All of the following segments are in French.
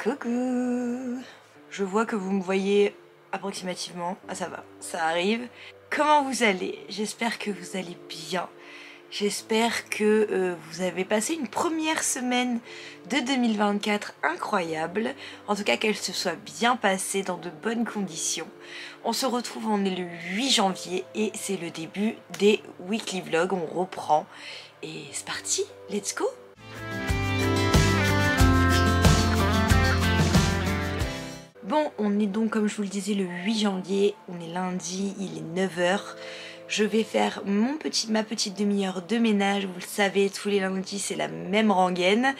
Coucou! Je vois que vous me voyez approximativement. Ah ça va, ça arrive. Comment vous allez? J'espère que vous allez bien. J'espère que vous avez passé une première semaine de 2024 incroyable. En tout cas qu'elle se soit bien passée dans de bonnes conditions. On se retrouve, on est le 8 janvier et c'est le début des weekly vlogs. On reprend et c'est parti, let's go! Bon, on est donc, comme je vous le disais, le 8 janvier, on est lundi, il est 9 h. Je vais faire ma petite demi-heure de ménage, vous le savez, tous les lundis c'est la même rengaine.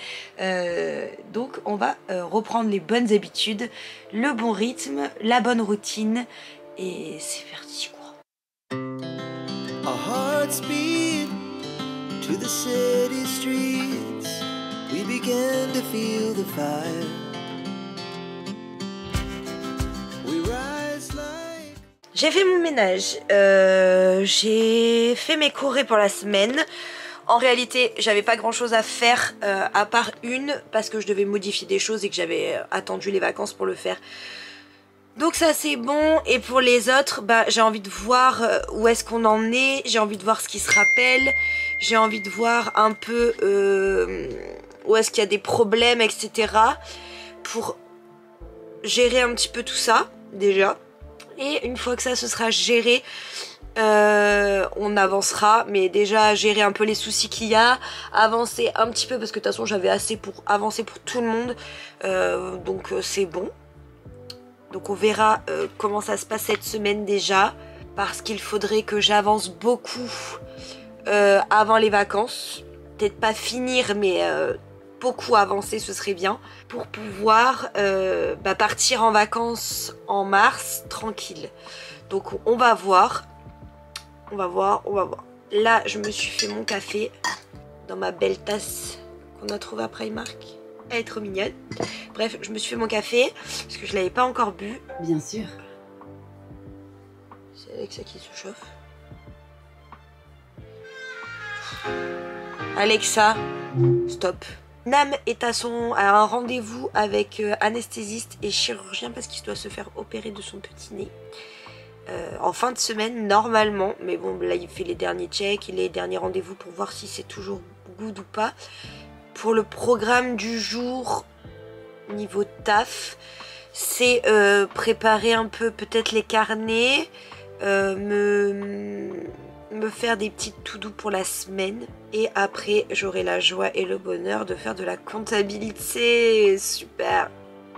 Donc on va reprendre les bonnes habitudes, le bon rythme, la bonne routine, et c'est parti quoi. Our hearts beat to the city streets. We began to feel the fire. J'ai fait mon ménage, j'ai fait mes courées pour la semaine. En réalité, j'avais pas grand chose à faire à part une, parce que je devais modifier des choses et que j'avais attendu les vacances pour le faire. Donc ça c'est bon, et pour les autres, bah, j'ai envie de voir où est-ce qu'on en est, j'ai envie de voir ce qui se rappelle, j'ai envie de voir un peu où est-ce qu'il y a des problèmes, etc. pour gérer un petit peu tout ça, déjà. Et une fois que ça se sera géré, on avancera, mais déjà gérer un peu les soucis qu'il y a, avancer un petit peu, parce que de toute façon j'avais assez pour avancer pour tout le monde, donc c'est bon. Donc on verra comment ça se passe cette semaine déjà, parce qu'il faudrait que j'avance beaucoup avant les vacances, peut-être pas finir, mais beaucoup avancer, ce serait bien, pour pouvoir partir en vacances en mars tranquille. Donc on va voir. Là je me suis fait mon café dans ma belle tasse qu'on a trouvée à Primark. Elle est trop mignonne. Bref, je me suis fait mon café parce que je l'avais pas encore bu. Bien sûr. C'est Alexa qui se chauffe. Alexa, stop. Nam est à un rendez-vous avec anesthésiste et chirurgien parce qu'il doit se faire opérer de son petit nez en fin de semaine normalement, mais bon là il fait les derniers checks, les derniers rendez-vous pour voir si c'est toujours good ou pas. Pour le programme du jour niveau taf, c'est préparer un peu peut-être les carnets, me faire des petites to-do pour la semaine, et après j'aurai la joie et le bonheur de faire de la comptabilité. Super,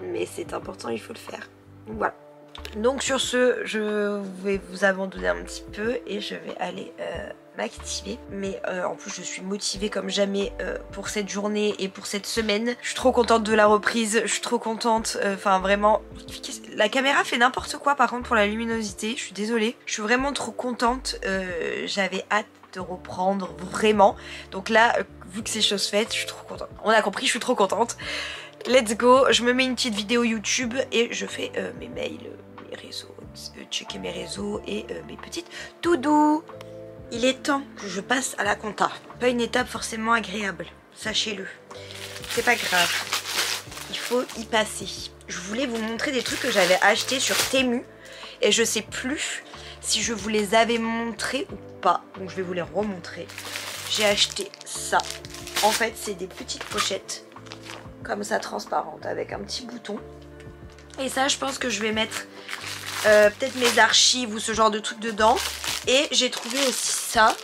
mais c'est important, il faut le faire. Donc voilà. Donc sur ce, je vais vous abandonner un petit peu et je vais aller m'activer. Mais en plus je suis motivée comme jamais pour cette journée et pour cette semaine. Je suis trop contente de la reprise, je suis trop contente, enfin vraiment. La caméra fait n'importe quoi par contre pour la luminosité, je suis désolée. Je suis vraiment trop contente, j'avais hâte de reprendre vraiment. Donc là, vu que c'est chose faite, je suis trop contente. On a compris, je suis trop contente. Let's go, je me mets une petite vidéo YouTube et je fais mes mails, mes réseaux, checker mes réseaux et mes petites to-do. Il est temps que je passe à la compta. Pas une étape forcément agréable, sachez-le. C'est pas grave, il faut y passer. Je voulais vous montrer des trucs que j'avais achetés sur Temu et je sais plus si je vous les avais montrés ou pas. Donc je vais vous les remontrer. J'ai acheté ça. En fait, c'est des petites pochettes comme ça, transparentes, avec un petit bouton. Et ça, je pense que je vais mettre peut-être mes archives ou ce genre de trucs dedans. Et j'ai trouvé aussi ça.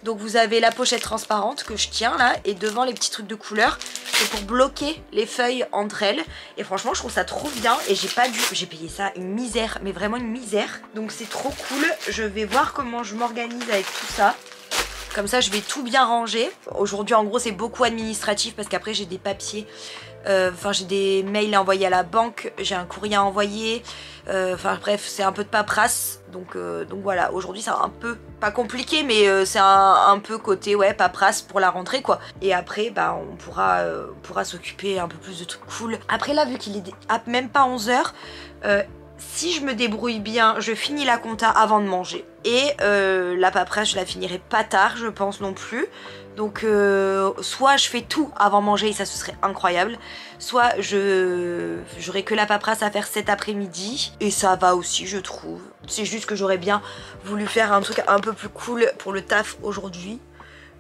Donc vous avez la pochette transparente que je tiens là, et devant les petits trucs de couleur. C'est pour bloquer les feuilles entre elles. Et franchement je trouve ça trop bien. Et j'ai payé ça une misère, mais vraiment une misère. Donc c'est trop cool. Je vais voir comment je m'organise avec tout ça. Comme ça je vais tout bien ranger. Aujourd'hui en gros c'est beaucoup administratif, parce qu'après j'ai des papiers. Enfin j'ai des mails à envoyer à la banque, j'ai un courrier à envoyer, enfin bref c'est un peu de paperasse, donc voilà, aujourd'hui c'est un peu, pas compliqué, mais c'est un peu côté ouais paperasse pour la rentrée quoi. Et après bah on pourra s'occuper un peu plus de trucs cool. Après là vu qu'il est même pas 11 h, si je me débrouille bien, je finis la compta avant de manger. Et la paperasse, je la finirai pas tard, je pense non plus. Donc soit je fais tout avant manger et ça ce serait incroyable, soit j'aurai que la paperasse à faire cet après-midi et ça va aussi je trouve. C'est juste que j'aurais bien voulu faire un truc un peu plus cool pour le taf aujourd'hui.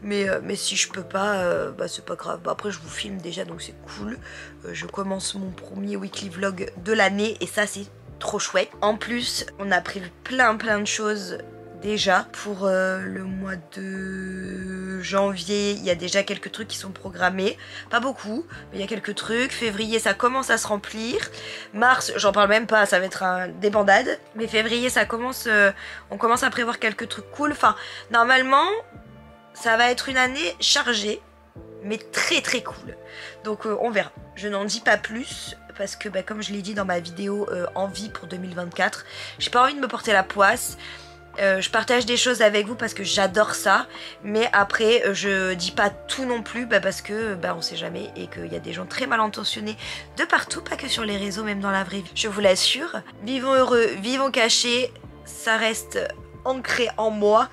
Mais si je peux pas, bah c'est pas grave. Bah après je vous filme déjà donc c'est cool. Je commence mon premier weekly vlog de l'année et ça c'est trop chouette. En plus on a prévu plein de choses déjà pour le mois de janvier. Il y a déjà quelques trucs qui sont programmés, pas beaucoup mais il y a quelques trucs. Février ça commence à se remplir. Mars j'en parle même pas, ça va être un débandade. Mais février ça commence, on commence à prévoir quelques trucs cool. Enfin normalement ça va être une année chargée mais très cool. Donc on verra. Je n'en dis pas plus parce que bah, comme je l'ai dit dans ma vidéo envie pour 2024, j'ai pas envie de me porter la poisse. Je partage des choses avec vous parce que j'adore ça, mais après je dis pas tout non plus bah, parce que bah, on sait jamais et qu'il y a des gens très mal intentionnés de partout, pas que sur les réseaux, même dans la vraie vie, je vous l'assure. Vivons heureux, vivons cachés, ça reste ancré en moi.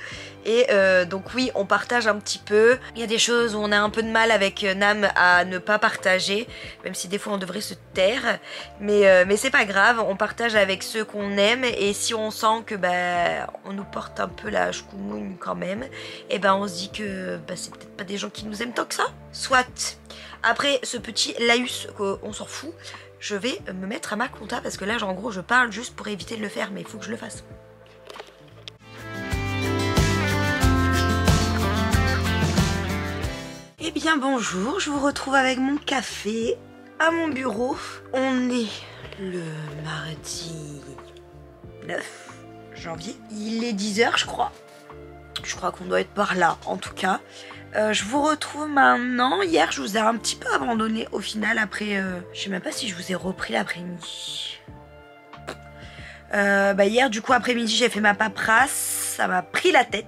Et donc oui on partage un petit peu. Il y a des choses où on a un peu de mal avec Nam à ne pas partager, même si des fois on devrait se taire, mais c'est pas grave, on partage avec ceux qu'on aime. Et si on sent que bah, on nous porte un peu la choucoumoune quand même, et ben on se dit que bah, c'est peut-être pas des gens qui nous aiment tant que ça. Soit. Après ce petit laïus on s'en fout, je vais me mettre à ma compta parce que là en gros je parle juste pour éviter de le faire, mais il faut que je le fasse. Eh bien bonjour, je vous retrouve avec mon café à mon bureau. On est le mardi 9 janvier. Il est 10 h je crois. Je crois qu'on doit être par là en tout cas. Je vous retrouve maintenant. Hier je vous ai un petit peu abandonné au final après... je sais même pas si je vous ai repris l'après-midi. Bah hier du coup après-midi j'ai fait ma paperasse. Ça m'a pris la tête.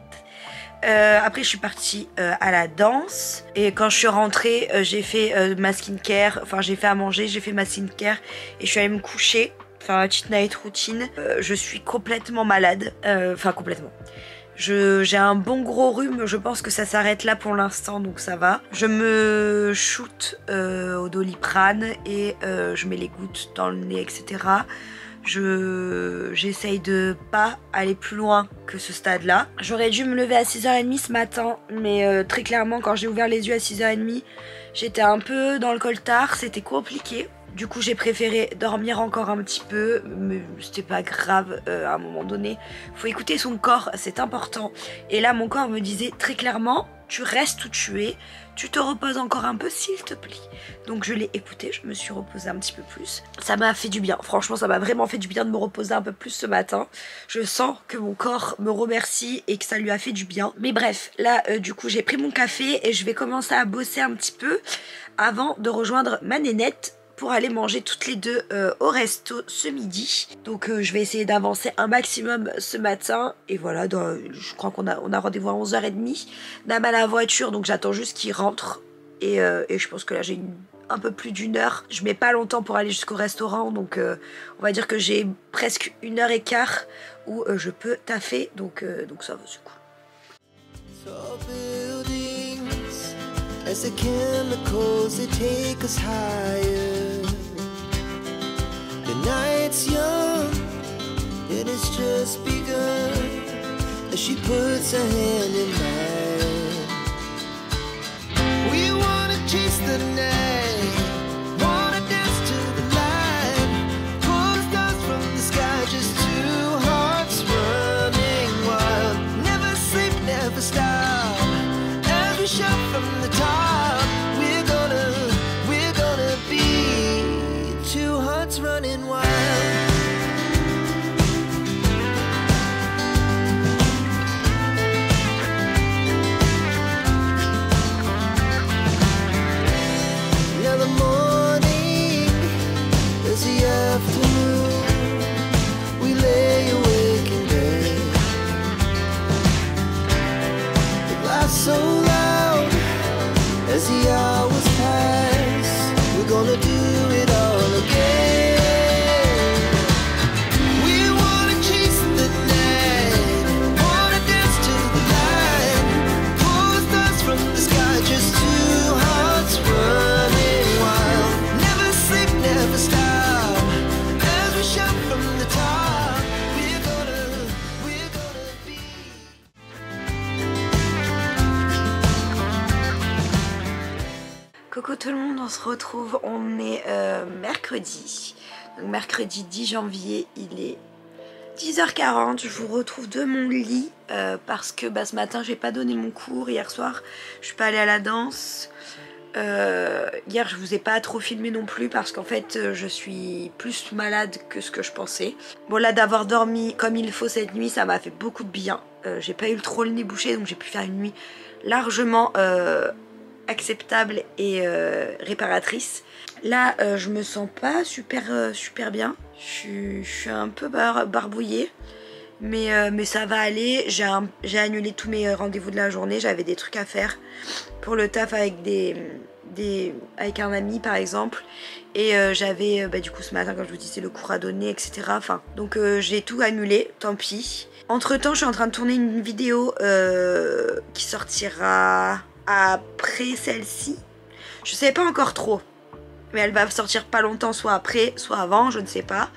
Après je suis partie à la danse et quand je suis rentrée j'ai fait ma skincare, enfin j'ai fait à manger, j'ai fait ma skincare et je suis allée me coucher, faire ma petite night routine. Je suis complètement malade, enfin complètement. J'ai un bon gros rhume, je pense que ça s'arrête là pour l'instant donc ça va. Je me shoot au Doliprane et je mets les gouttes dans le nez etc. J'essaye de pas aller plus loin que ce stade là. J'aurais dû me lever à 6h30 ce matin, mais très clairement quand j'ai ouvert les yeux à 6h30 j'étais un peu dans le coltard, c'était compliqué. Du coup j'ai préféré dormir encore un petit peu, mais c'était pas grave à un moment donné. Faut écouter son corps, c'est important. Et là mon corps me disait très clairement, tu restes où tu es, tu te reposes encore un peu s'il te plaît. Donc je l'ai écouté, je me suis reposée un petit peu plus. Ça m'a fait du bien, franchement ça m'a vraiment fait du bien de me reposer un peu plus ce matin. Je sens que mon corps me remercie et que ça lui a fait du bien. Mais bref, là du coup j'ai pris mon café et je vais commencer à bosser un petit peu avant de rejoindre ma nénette pour aller manger toutes les deux au resto ce midi. Donc je vais essayer d'avancer un maximum ce matin. Et voilà, je crois qu'on a rendez-vous à 11h30. Nam a la voiture, donc j'attends juste qu'il rentre. Et je pense que là j'ai un peu plus d'1 heure. Je mets pas longtemps pour aller jusqu'au restaurant. Donc on va dire que j'ai presque 1h15 où je peux taffer. Donc ça va, c'est cool. As the chemicals they take us higher. The night's young, it has just begun. As she puts her hand in mine, we wanna chase the night, wanna dance to the light, pull the stars from the sky, just two hearts running wild. Never sleep, never stop, every shot from the top. Running wild. Coucou tout le monde, on se retrouve, on est mercredi. Donc mercredi 10 janvier, il est 10h40, je vous retrouve de mon lit parce que ce matin j'ai pas donné mon cours, hier soir je suis pas allée à la danse. Hier je vous ai pas trop filmé non plus parce qu'en fait je suis plus malade que ce que je pensais. Bon là d'avoir dormi comme il faut cette nuit ça m'a fait beaucoup de bien. J'ai pas eu trop le nez bouché donc j'ai pu faire une nuit largement acceptable et réparatrice. Là je me sens pas super bien. Je suis un peu barbouillée. Mais ça va aller, j'ai annulé tous mes rendez-vous de la journée, j'avais des trucs à faire pour le taf avec avec un ami par exemple. Et j'avais du coup ce matin comme je vous disais le cours à donner etc. Enfin, donc j'ai tout annulé, tant pis. Entre temps je suis en train de tourner une vidéo qui sortira après celle-ci. Je sais pas encore trop, mais elle va sortir pas longtemps, soit après, soit avant, je ne sais pas.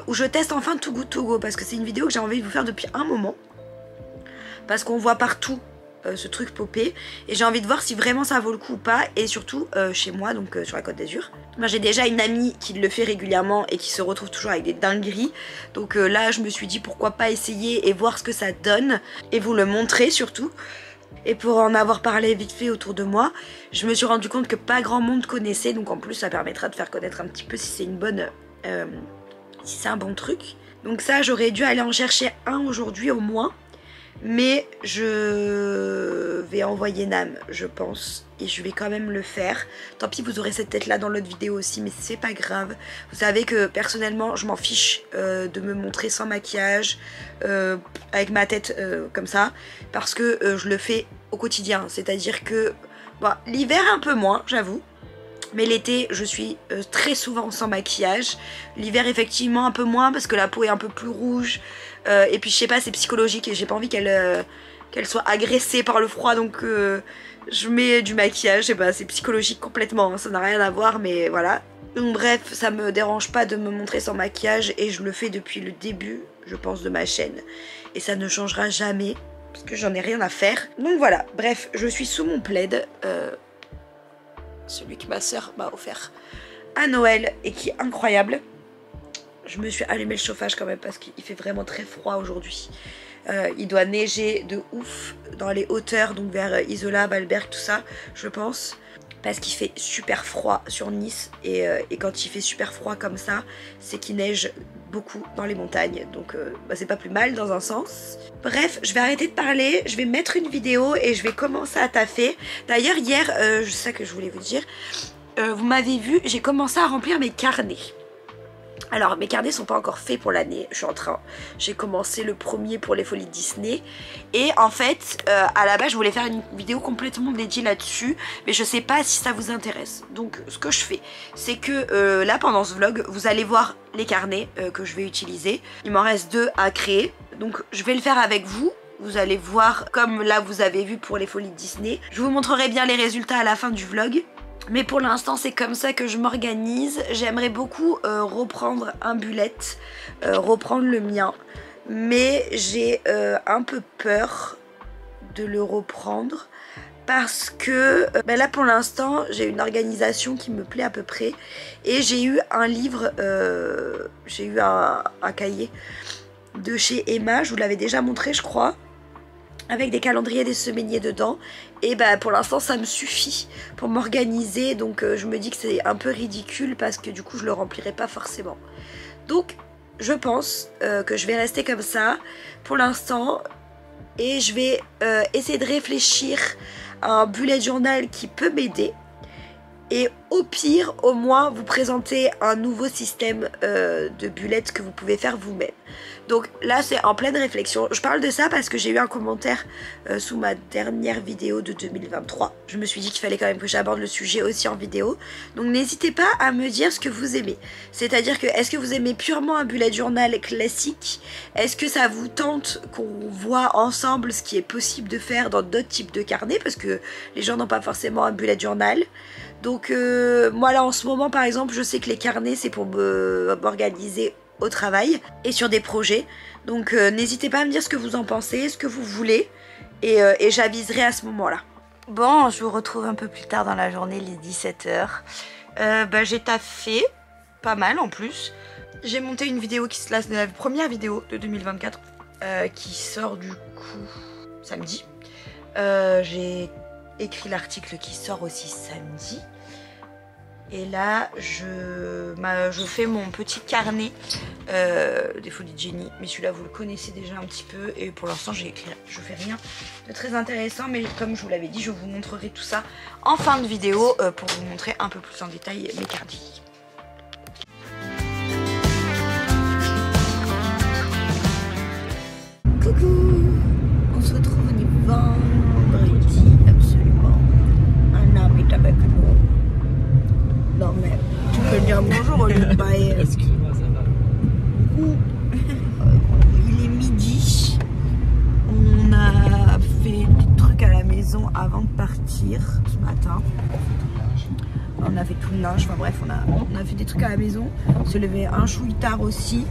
Où je teste enfin Too Good To Go parce que c'est une vidéo que j'ai envie de vous faire depuis un moment parce qu'on voit partout ce truc popper et j'ai envie de voir si vraiment ça vaut le coup ou pas. Et surtout chez moi, donc sur la Côte d'Azur, j'ai déjà une amie qui le fait régulièrement et qui se retrouve toujours avec des dingueries. Donc là je me suis dit pourquoi pas essayer et voir ce que ça donne et vous le montrer surtout. Et pour en avoir parlé vite fait autour de moi, je me suis rendu compte que pas grand monde connaissait, donc en plus ça permettra de faire connaître un petit peu si c'est une bonne si c'est un bon truc. Donc ça j'aurais dû aller en chercher un aujourd'hui au moins, mais je vais envoyer Nam je pense et je vais quand même le faire. Tant pis, vous aurez cette tête là dans l'autre vidéo aussi, mais c'est pas grave. Vous savez que personnellement je m'en fiche de me montrer sans maquillage avec ma tête comme ça parce que je le fais au quotidien. C'est à dire que bon, l'hiver un peu moins j'avoue, mais l'été je suis très souvent sans maquillage. L'hiver effectivement un peu moins parce que la peau est un peu plus rouge et puis je sais pas, c'est psychologique et j'ai pas envie qu'elle soit agressée par le froid, donc je mets du maquillage. Je sais pas, c'est psychologique complètement, hein, ça n'a rien à voir, mais voilà. Donc bref, ça me dérange pas de me montrer sans maquillage et je le fais depuis le début je pense de ma chaîne et ça ne changera jamais parce que j'en ai rien à faire. Donc voilà, bref, je suis sous mon plaid, celui que ma soeur m'a offert à Noël et qui est incroyable. Je me suis allumé le chauffage quand même parce qu'il fait vraiment très froid aujourd'hui. Il doit neiger de ouf dans les hauteurs, donc vers Isola, Balberg, tout ça, je pense. Parce qu'il fait super froid sur Nice et quand il fait super froid comme ça, c'est qu'il neige beaucoup dans les montagnes. Donc c'est pas plus mal dans un sens. Bref, je vais arrêter de parler, je vais mettre une vidéo et je vais commencer à taffer. D'ailleurs hier, c'est ça que je voulais vous dire, vous m'avez vu, j'ai commencé à remplir mes carnets. Alors mes carnets sont pas encore faits pour l'année, j'ai commencé le premier pour les folies Disney et en fait à la base je voulais faire une vidéo complètement dédiée là-dessus, mais je sais pas si ça vous intéresse. Donc ce que je fais c'est que là pendant ce vlog vous allez voir les carnets que je vais utiliser. Il m'en reste 2 à créer, donc je vais le faire avec vous. Vous allez voir comme là vous avez vu pour les folies Disney. Je vous montrerai bien les résultats à la fin du vlog. Mais pour l'instant c'est comme ça que je m'organise. J'aimerais beaucoup reprendre un bullet, reprendre le mien. Mais j'ai un peu peur de le reprendre. Parce que là pour l'instant j'ai une organisation qui me plaît à peu près. Et j'ai eu un livre, j'ai eu un cahier de chez Emma. Je vous l'avais déjà montré je crois, avec des calendriers, des semainiers dedans. Et pour l'instant ça me suffit pour m'organiser. Donc je me dis que c'est un peu ridicule parce que du coup je le remplirai pas forcément. Donc je pense que je vais rester comme ça pour l'instant. Et je vais essayer de réfléchir à un bullet journal qui peut m'aider. Et au pire, au moins, vous présenter un nouveau système de bullets que vous pouvez faire vous-même. Donc là, c'est en pleine réflexion. Je parle de ça parce que j'ai eu un commentaire sous ma dernière vidéo de 2023. Je me suis dit qu'il fallait quand même que j'aborde le sujet aussi en vidéo. Donc n'hésitez pas à me dire ce que vous aimez. C'est-à-dire que, est-ce que vous aimez purement un bullet journal classique? Est-ce que ça vous tente qu'on voit ensemble ce qui est possible de faire dans d'autres types de carnets? Parce que les gens n'ont pas forcément un bullet journal. Donc moi là en ce moment par exemple je sais que les carnets c'est pour m'organiser au travail et sur des projets. Donc n'hésitez pas à me dire ce que vous en pensez, ce que vous voulez et j'aviserai à ce moment là. Bon, je vous retrouve un peu plus tard dans la journée, les 17 h. J'ai taffé, pas mal en plus. J'ai monté une vidéo qui se lasse de la première vidéo de 2024 qui sort du coup samedi. J'ai écrit l'article qui sort aussi samedi. Et là, je fais mon petit carnet des folies de Jenny. Mais celui-là, vous le connaissez déjà un petit peu. Et pour l'instant, je fais rien de très intéressant. Mais comme je vous l'avais dit, je vous montrerai tout ça en fin de vidéo pour vous montrer un peu plus en détail mes cardis. Coucou! On se retrouve au niveau vendredi, absolument. Un homme est avec nous. Non mais tu peux dire bonjour au lieu de bailler. Excuse-moi, ça va. Il est midi. On a fait des trucs à la maison avant de partir ce matin. On a fait tout le linge, enfin bref, on a fait des trucs à la maison. On se levait un chouï tard aussi.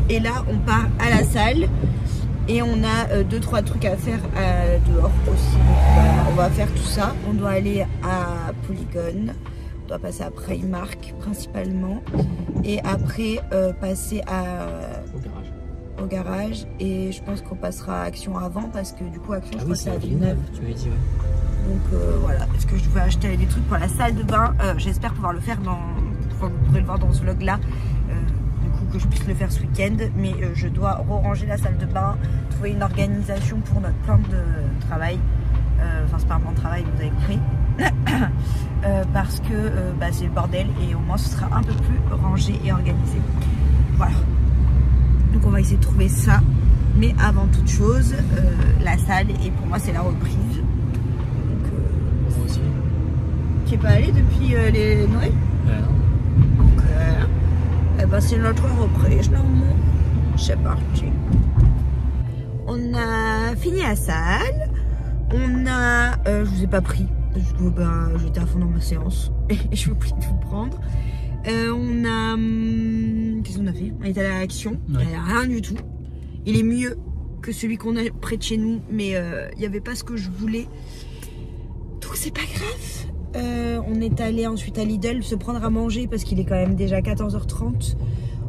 Et là on part à la salle. Et on a 2-3 trucs à faire dehors aussi. Donc, on va faire tout ça. On doit aller à Polygon. On doit passer à Primark principalement. Et après passer au garage. Et je pense qu'on passera à Action avant parce que du coup Action je crois que c'est à Villeneuve. Tu m'avais dit ouais. Donc voilà. Est-ce que je devais acheter des trucs pour la salle de bain? J'espère pouvoir le faire vous pourrez le voir dans ce vlog là. Que je puisse le faire ce week-end, mais je dois ranger la salle de bain, trouver une organisation pour notre plan de travail. Enfin, c'est pas un plan de travail, vous avez compris. Parce que c'est le bordel et au moins ce sera un peu plus rangé et organisé. Voilà. Donc on va essayer de trouver ça. Mais avant toute chose, la salle, et pour moi c'est la reprise. Donc, Moi aussi. tu es pas allé depuis les Noël? Non. Donc, eh ben c'est notre reprise, normalement. C'est parti. On a fini la salle. On a... je vous ai pas pris. Parce que j'étais à fond dans ma séance. Et je vous prie de vous prendre. On a... Qu'est-ce qu'on a fait? On est allé à l'Action. Ouais. Il n'y a rien du tout. Il est mieux que celui qu'on a près de chez nous. Mais il n'y avait pas ce que je voulais. Donc c'est pas grave. On est allé ensuite à Lidl se prendre à manger parce qu'il est quand même déjà 14 h 30.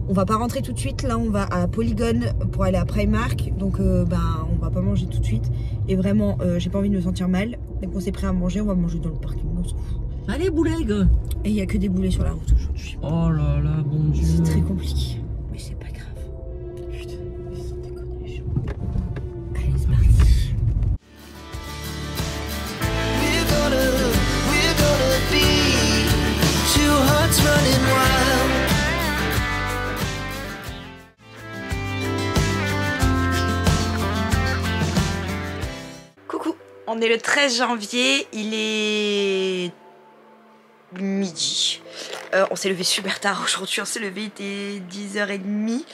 On va pas rentrer tout de suite, là on va à Polygon pour aller à Primark. Donc on va pas manger tout de suite. Et vraiment j'ai pas envie de me sentir mal. Donc on s'est prêt à manger, on va manger dans le parking, on s'en fout. Allez, boulegue. Et il y a que des boulets sur la route aujourd'hui. Oh là là, bon Dieu. C'est très compliqué. Mais c'est pas grave. Putain, ils sont déconnés. Allez, c'est parti. We're gonna be two hearts running wild. Coucou, on est le 13 janvier, il est midi. On s'est levé super tard aujourd'hui, on s'est levé, il était 10 h 30.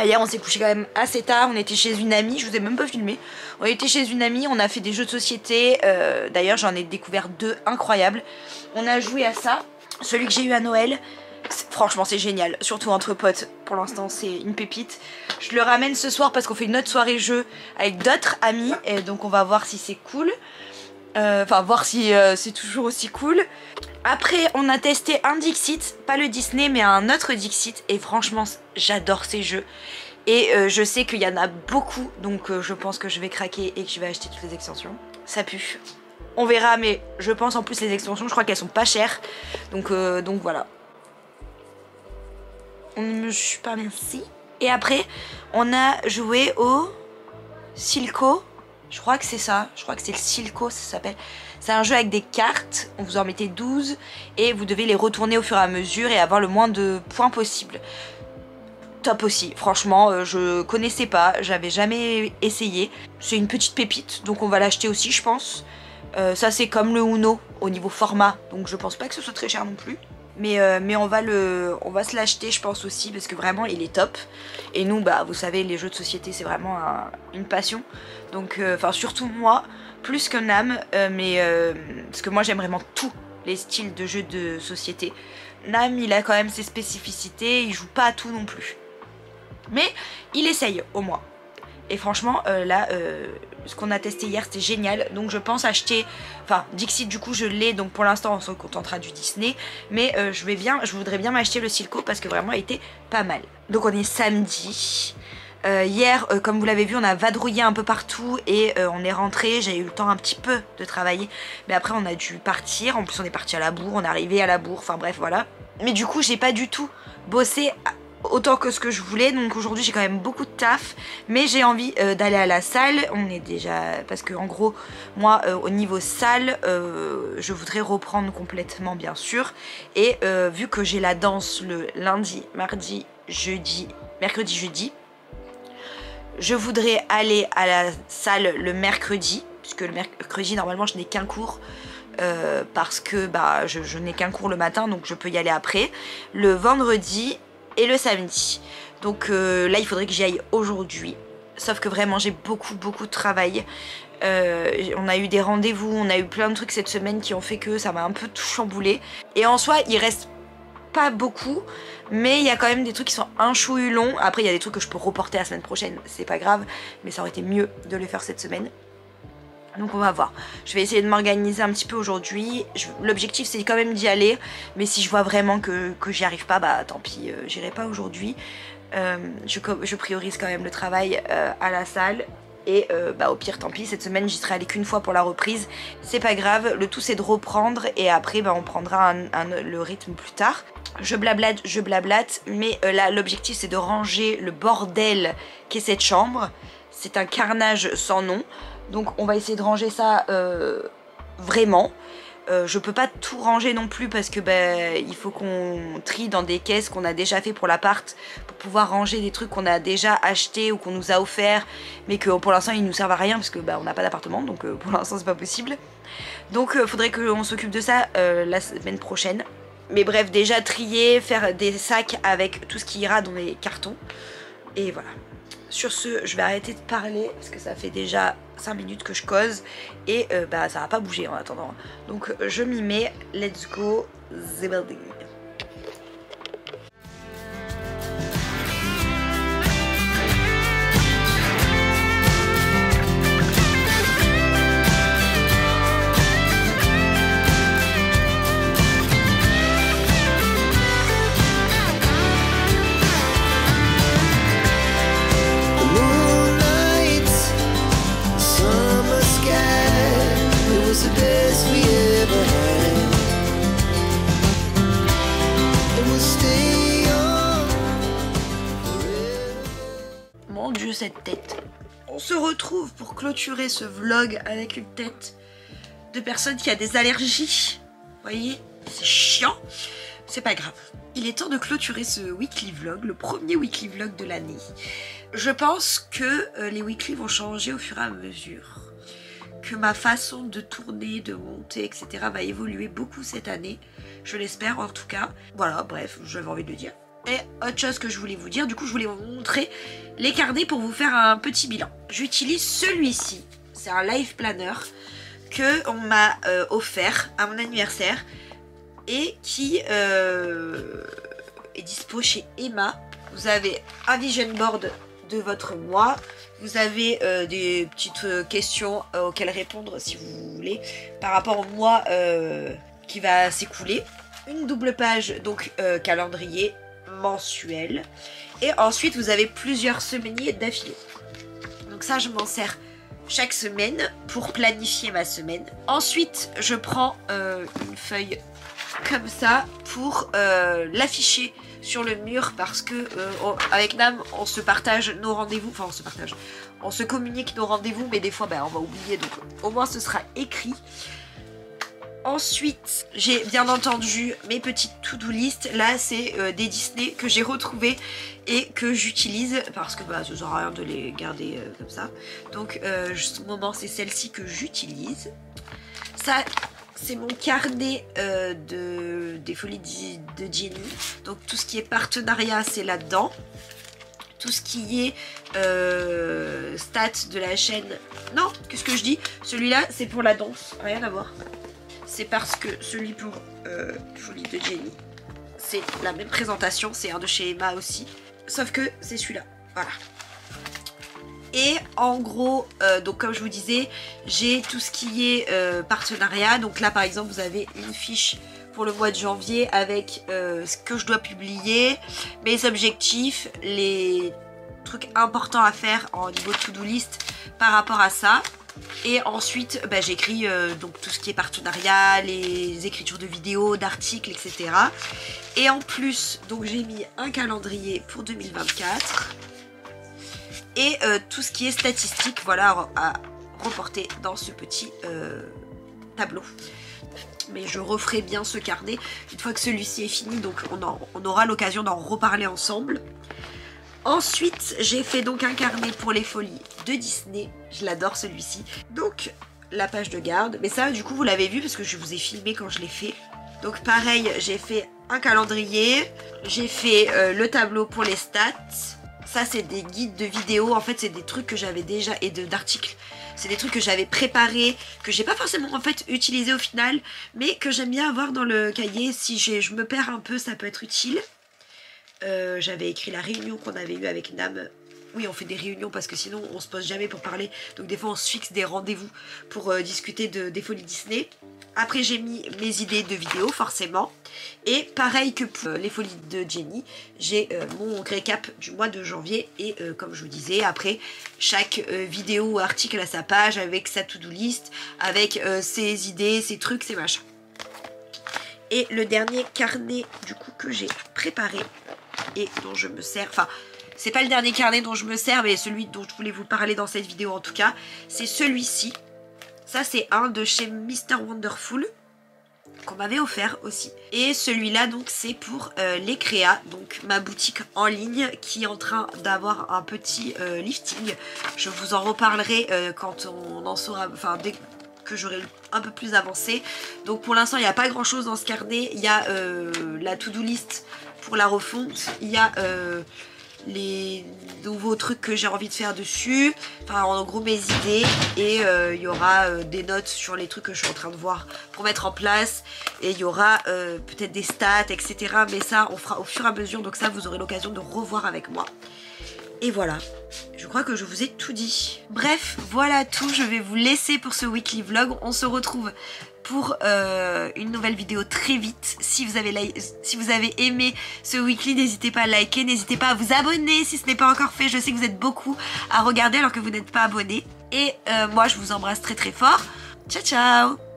Hier on s'est couché quand même assez tard, on était chez une amie, je vous ai même pas filmé. On était chez une amie, on a fait des jeux de société, d'ailleurs j'en ai découvert 2 incroyables. On a joué à ça, celui que j'ai eu à Noël, franchement c'est génial, surtout entre potes, pour l'instant c'est une pépite. Je le ramène ce soir parce qu'on fait une autre soirée jeu avec d'autres amis, et donc on va voir si c'est cool. Enfin voir si c'est toujours aussi cool. Après on a testé un Dixit, pas le Disney mais un autre Dixit, et franchement j'adore ces jeux. Et je sais qu'il y en a beaucoup, donc je pense que je vais craquer et que je vais acheter toutes les extensions. Ça pue. On verra, mais je pense en plus les extensions, je crois qu'elles sont pas chères. Donc voilà. On ne me juge pas, merci. Et après on a joué au Silco. Je crois que c'est ça, je crois que c'est le Silco, ça s'appelle. C'est un jeu avec des cartes, on vous en mettez 12 et vous devez les retourner au fur et à mesure et avoir le moins de points possible. Top aussi, franchement, je connaissais pas, j'avais jamais essayé. C'est une petite pépite, donc on va l'acheter aussi je pense. Ça c'est comme le Uno au niveau format, donc je pense pas que ce soit très cher non plus. Mais on va se l'acheter je pense aussi parce que vraiment il est top. Et nous vous savez les jeux de société c'est vraiment une passion. Donc enfin surtout moi plus que Nam, parce que moi j'aime vraiment tous les styles de jeux de société. Nam il a quand même ses spécificités, il joue pas à tout non plus. Mais il essaye au moins. Et franchement là ce qu'on a testé hier c'était génial. Donc je pense acheter, enfin Dixit du coup je l'ai, donc pour l'instant on se contentera du Disney. Mais je voudrais bien m'acheter le Silco parce que vraiment il était pas mal. Donc on est samedi. Hier, comme vous l'avez vu, on a vadrouillé un peu partout et on est rentré. J'ai eu le temps un petit peu de travailler, mais après on a dû partir. En plus on est parti à la bourre, on est arrivé à la bourre, enfin bref voilà. Mais du coup j'ai pas du tout bossé autant que ce que je voulais, donc aujourd'hui j'ai quand même beaucoup de taf, mais j'ai envie d'aller à la salle. On est déjà, parce que en gros moi au niveau salle je voudrais reprendre complètement bien sûr, et vu que j'ai la danse le lundi, mardi, jeudi, mercredi, jeudi, je voudrais aller à la salle le mercredi, puisque le mercredi normalement je n'ai qu'un cours, parce que bah, je n'ai qu'un cours le matin, donc je peux y aller après, le vendredi et le samedi. Donc là il faudrait que j'y aille aujourd'hui, sauf que vraiment j'ai beaucoup de travail. On a eu des rendez-vous, on a eu plein de trucs cette semaine qui ont fait que ça m'a un peu tout chamboulé. Et en soi il reste pas beaucoup, mais il y a quand même des trucs qui sont un chouï long. Après il y a des trucs que je peux reporter la semaine prochaine, c'est pas grave, mais ça aurait été mieux de les faire cette semaine. Donc on va voir, je vais essayer de m'organiser un petit peu aujourd'hui. L'objectif c'est quand même d'y aller, mais si je vois vraiment que j'y arrive pas, bah tant pis, j'irai pas aujourd'hui. Je priorise quand même le travail à la salle. Et bah au pire tant pis, cette semaine j'y serai allée qu'une fois pour la reprise, c'est pas grave, le tout c'est de reprendre et après bah, on prendra le rythme plus tard. Je blablate, mais là l'objectif c'est de ranger le bordel qu'est cette chambre. C'est un carnage sans nom, donc on va essayer de ranger ça vraiment. Je peux pas tout ranger non plus parce que bah, il faut qu'on trie dans des caisses qu'on a déjà fait pour l'appart pour pouvoir ranger des trucs qu'on a déjà achetés ou qu'on nous a offert, mais que pour l'instant ils nous servent à rien parce que bah, on n'a pas d'appartement, donc pour l'instant c'est pas possible. Donc faudrait qu'on s'occupe de ça la semaine prochaine. Mais bref, déjà trier, faire des sacs avec tout ce qui ira dans les cartons. Et voilà. Sur ce, je vais arrêter de parler parce que ça fait déjà 5 minutes que je cause et bah ça va pas bouger en attendant. Donc je m'y mets, let's go, the building. Mon Dieu, cette tête. On se retrouve pour clôturer ce vlog avec une tête de personne qui a des allergies. Vous voyez, c'est chiant. C'est pas grave. Il est temps de clôturer ce weekly vlog, le premier weekly vlog de l'année. Je pense que les weekly vont changer au fur et à mesure. Que ma façon de tourner, de monter, etc. va évoluer beaucoup cette année. Je l'espère en tout cas. Voilà, bref, j'avais envie de le dire. Et autre chose que je voulais vous dire, du coup je voulais vous montrer les carnets pour vous faire un petit bilan. J'utilise celui-ci, c'est un life planner que on m'a offert à mon anniversaire et qui est dispo chez Emma. Vous avez un vision board de votre mois, vous avez des petites questions auxquelles répondre si vous voulez par rapport au mois qui va s'écouler, une double page donc calendrier mensuel, et ensuite vous avez plusieurs semainiers d'affilée. Donc ça je m'en sers chaque semaine pour planifier ma semaine. Ensuite je prends une feuille comme ça pour l'afficher sur le mur parce que avec Nam on se partage nos rendez-vous, enfin on se communique nos rendez-vous, mais des fois bah, on va oublier, donc au moins ce sera écrit. Ensuite, j'ai bien entendu mes petites to-do list. Là, c'est des Disney que j'ai retrouvés et que j'utilise parce que bah, ça sert à rien de les garder comme ça. Donc, ce moment, c'est celle-ci que j'utilise. Ça, c'est mon carnet des folies de Jenny. Donc, tout ce qui est partenariat, c'est là-dedans. Tout ce qui est stats de la chaîne. Non, qu'est-ce que je dis? Celui-là, c'est pour la danse. Rien à voir. C'est parce que celui pour Folie de Jenny, c'est la même présentation, c'est un de chez Emma aussi, sauf que c'est celui-là, voilà. Et en gros, donc comme je vous disais, j'ai tout ce qui est partenariat. Donc là par exemple vous avez une fiche pour le mois de janvier avec ce que je dois publier, mes objectifs, les trucs importants à faire en niveau to-do list par rapport à ça. Et ensuite bah, j'écris donc tout ce qui est partenariat, les écritures de vidéos, d'articles, etc. Et en plus donc j'ai mis un calendrier pour 2024 et tout ce qui est statistique, voilà, à reporter dans ce petit tableau. Mais je referai bien ce carnet une fois que celui-ci est fini, donc on aura l'occasion d'en reparler ensemble. Ensuite, j'ai fait donc un carnet pour les folies de Disney. Je l'adore celui-ci. Donc, la page de garde. Mais ça, du coup, vous l'avez vu parce que je vous ai filmé quand je l'ai fait. Donc, pareil, j'ai fait un calendrier. J'ai fait le tableau pour les stats. Ça, c'est des guides de vidéos. En fait, c'est des trucs que j'avais déjà et d'articles. C'est des trucs que j'avais préparés, que j'ai pas forcément en fait utilisé au final, mais que j'aime bien avoir dans le cahier. Si je me perds un peu, ça peut être utile. J'avais écrit la réunion qu'on avait eue avec Nam. Oui, on fait des réunions parce que sinon on se pose jamais pour parler. Donc des fois on se fixe des rendez-vous pour discuter des folies Disney. Après j'ai mis mes idées de vidéos forcément. Et pareil que pour les folies de Jenny, j'ai mon récap du mois de janvier. Et comme je vous disais, après chaque vidéo ou article a sa page avec sa to-do list, avec ses idées, ses trucs, ses machins. Et le dernier carnet du coup que j'ai préparé et dont je me sers, enfin c'est pas le dernier carnet dont je me sers mais celui dont je voulais vous parler dans cette vidéo en tout cas, c'est celui-ci. Ça c'est un de chez Mr Wonderful qu'on m'avait offert aussi. Et celui-là donc c'est pour les créas, donc ma boutique en ligne qui est en train d'avoir un petit lifting. Je vous en reparlerai quand on en saura, enfin dès que j'aurai un peu plus avancé. Donc pour l'instant il n'y a pas grand chose dans ce carnet. Il y a la to-do list pour la refonte, il y a les nouveaux trucs que j'ai envie de faire dessus, enfin en gros mes idées, et il y aura des notes sur les trucs que je suis en train de voir pour mettre en place, et il y aura peut-être des stats, etc. Mais ça on fera au fur et à mesure, donc ça vous aurez l'occasion de revoir avec moi. Et voilà, je crois que je vous ai tout dit. Bref, voilà tout, je vais vous laisser pour ce weekly vlog. On se retrouve pour une nouvelle vidéo très vite. Si vous avez aimé ce weekly, n'hésitez pas à liker, n'hésitez pas à vous abonner si ce n'est pas encore fait. Je sais que vous êtes beaucoup à regarder alors que vous n'êtes pas abonnés. Et moi, je vous embrasse très très fort. Ciao ciao!